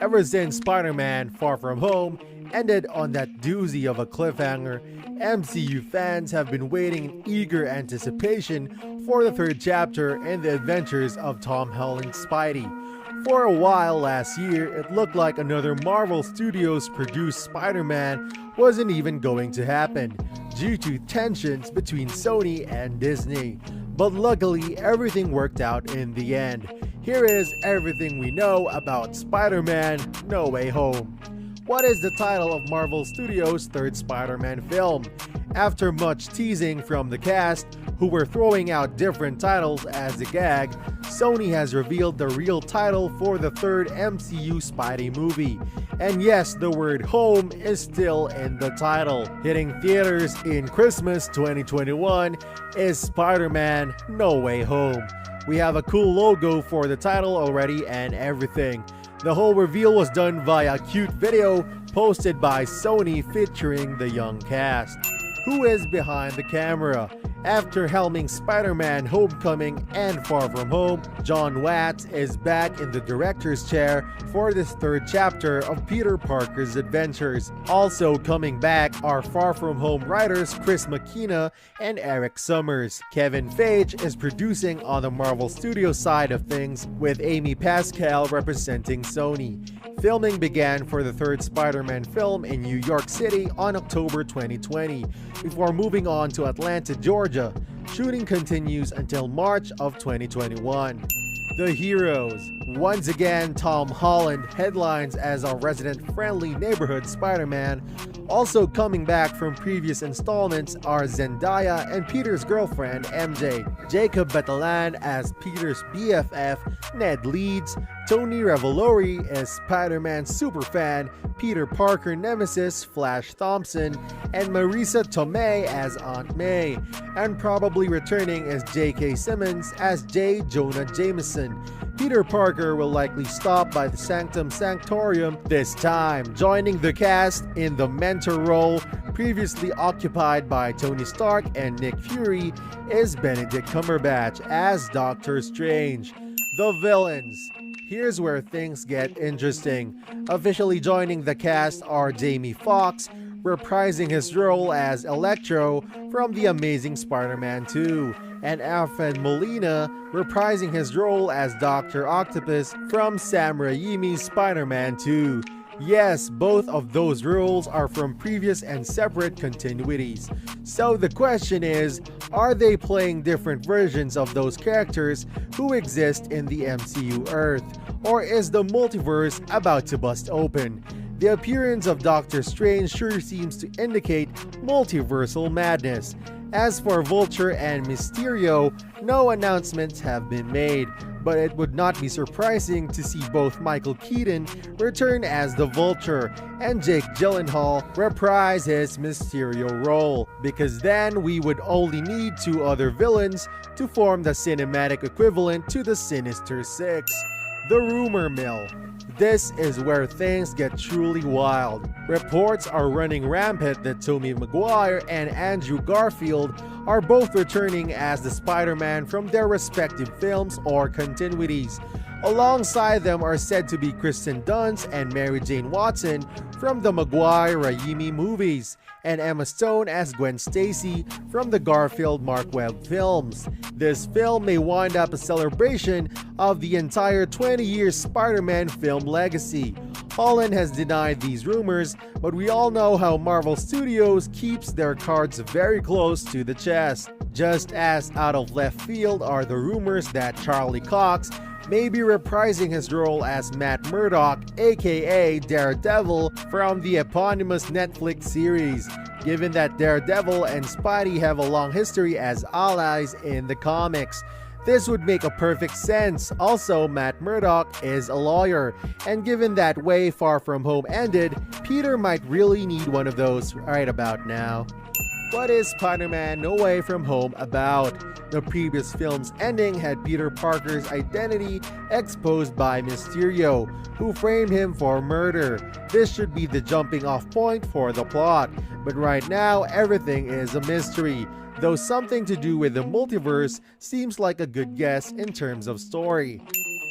Ever since Spider-Man Far From Home ended on that doozy of a cliffhanger, MCU fans have been waiting in eager anticipation for the third chapter in the adventures of Tom Holland's Spidey. For a while last year, it looked like another Marvel Studios produced Spider-Man wasn't even going to happen due to tensions between Sony and Disney. But luckily, everything worked out in the end. Here is everything we know about Spider-Man No Way Home. What is the title of Marvel Studios' third Spider-Man film? After much teasing from the cast, who were throwing out different titles as a gag, Sony has revealed the real title for the third MCU Spidey movie. And yes, the word home is still in the title. Hitting theaters in Christmas 2021 is Spider-Man No Way Home. We have a cool logo for the title already and everything. The whole reveal was done via a cute video posted by Sony featuring the young cast. Who is behind the camera? After helming Spider-Man Homecoming and Far From Home, Jon Watts is back in the director's chair for this third chapter of Peter Parker's adventures. Also coming back are Far From Home writers Chris McKenna and Eric Summers. Kevin Feige is producing on the Marvel Studios side of things, with Amy Pascal representing Sony. Filming began for the third Spider-Man film in New York City on October 2020, before moving on to Atlanta, Georgia. Shooting continues until March of 2021. The heroes. Once again, Tom Holland headlines as our resident-friendly neighborhood Spider-Man. Also coming back from previous installments are Zendaya and Peter's girlfriend MJ, Jacob Batalon as Peter's BFF Ned Leeds, Tony Revolori as Spider-Man's superfan Peter Parker nemesis Flash Thompson, and Marisa Tomei as Aunt May, and probably returning as J.K. Simmons as J. Jonah Jameson. Peter Parker will likely stop by the Sanctum Sanctorum this time, joining the cast in the mentor role previously occupied by Tony Stark and Nick Fury is Benedict Cumberbatch as Doctor Strange. The villains. Here's where things get interesting. Officially joining the cast are Jamie Foxx, reprising his role as Electro from The Amazing Spider-Man 2, and Alfred Molina, reprising his role as Dr. Octopus from Sam Raimi's Spider-Man 2. Yes, both of those roles are from previous and separate continuities. So the question is, are they playing different versions of those characters who exist in the MCU Earth? Or is the multiverse about to bust open? The appearance of Doctor Strange sure seems to indicate multiversal madness. As for Vulture and Mysterio, no announcements have been made, but it would not be surprising to see both Michael Keaton return as the Vulture and Jake Gyllenhaal reprise his Mysterio role, because then we would only need two other villains to form the cinematic equivalent to the Sinister Six. The rumor mill. This is where things get truly wild. Reports are running rampant that Tobey Maguire and Andrew Garfield are both returning as the Spider-Man from their respective films or continuities. Alongside them are said to be Kristen Dunst and Mary Jane Watson from the Maguire-Raimi movies, and Emma Stone as Gwen Stacy from the Garfield-Mark Webb films. This film may wind up a celebration of the entire 20-year Spider-Man film legacy. Holland has denied these rumors, but we all know how Marvel Studios keeps their cards very close to the chest. Just as out of left field are the rumors that Charlie Cox may be reprising his role as Matt Murdock, aka Daredevil, from the eponymous Netflix series, given that Daredevil and Spidey have a long history as allies in the comics. This would make a perfect sense. Also, Matt Murdock is a lawyer, and given that Way Far From Home ended, Peter might really need one of those right about now. What is Spider-Man No Way From Home about? The previous film's ending had Peter Parker's identity exposed by Mysterio, who framed him for murder. This should be the jumping off point for the plot, but right now everything is a mystery, though something to do with the multiverse seems like a good guess in terms of story.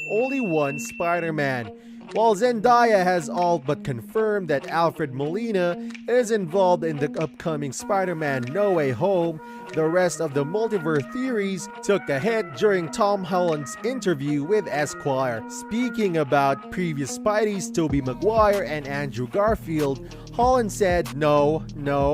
Only one Spider-Man. while Zendaya has all but confirmed that Alfred Molina is involved in the upcoming Spider-Man No Way Home. The rest of the multiverse theories took a hit during Tom Holland's interview with Esquire. Speaking about previous Spideys, Tobey Maguire and Andrew Garfield, Holland said, no,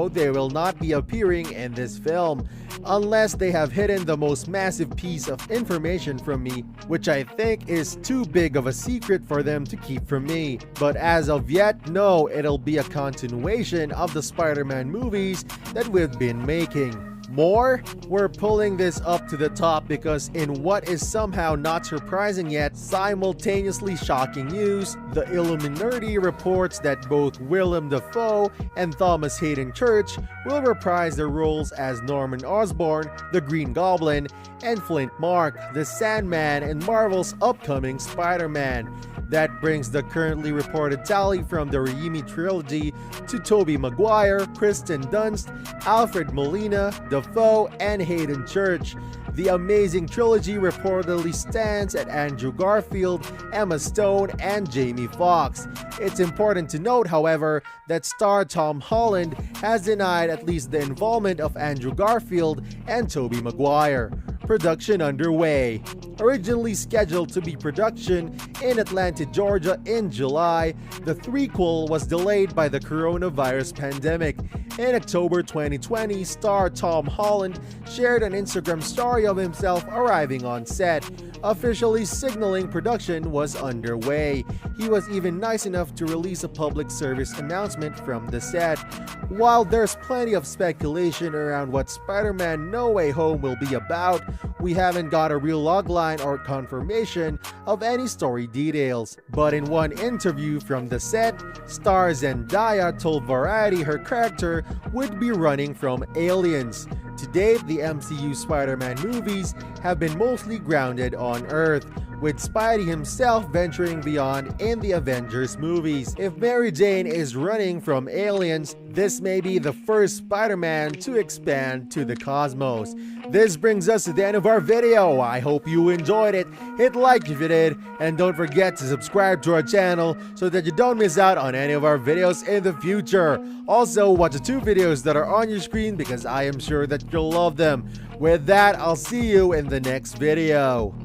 they will not be appearing in this film unless they have hidden the most massive piece of information from me, which I think is too big of a secret for them to keep from me. But as of yet, no, it'll be a continuation of the Spider-Man movies that we've been making. More? We're pulling this up to the top because in what is somehow not surprising yet simultaneously shocking news, the Illuminati reports that both Willem Dafoe and Thomas Hayden Church will reprise their roles as Norman Osborn, the Green Goblin, and Flint Mark, the Sandman in Marvel's upcoming Spider-Man. That brings the currently reported tally from the Raimi trilogy to Tobey Maguire, Kristen Dunst, Alfred Molina, Dafoe, and Hayden Church. The Amazing Trilogy reportedly stands at Andrew Garfield, Emma Stone, and Jamie Foxx. It's important to note, however, that star Tom Holland has denied at least the involvement of Andrew Garfield and Tobey Maguire. Production underway. Originally scheduled to be production in Atlanta, Georgia in July, the threequel was delayed by the coronavirus pandemic. In October 2020, star Tom Holland shared an Instagram story of himself arriving on set, officially signaling production was underway. He was even nice enough to release a public service announcement from the set. While there's plenty of speculation around what Spider-Man No Way Home will be about, we haven't got a real logline or confirmation of any story details. But in one interview from the set, star Zendaya told Variety her character would be running from aliens. To date, the MCU Spider-Man movies have been mostly grounded on Earth, with Spidey himself venturing beyond in the Avengers movies. If Mary Jane is running from aliens, this may be the first Spider-Man to expand to the cosmos. This brings us to the end of our video. I hope you enjoyed it. Hit like if you did, and don't forget to subscribe to our channel so that you don't miss out on any of our videos in the future. Also, watch the 2 videos that are on your screen because I am sure that you'll love them. With that, I'll see you in the next video.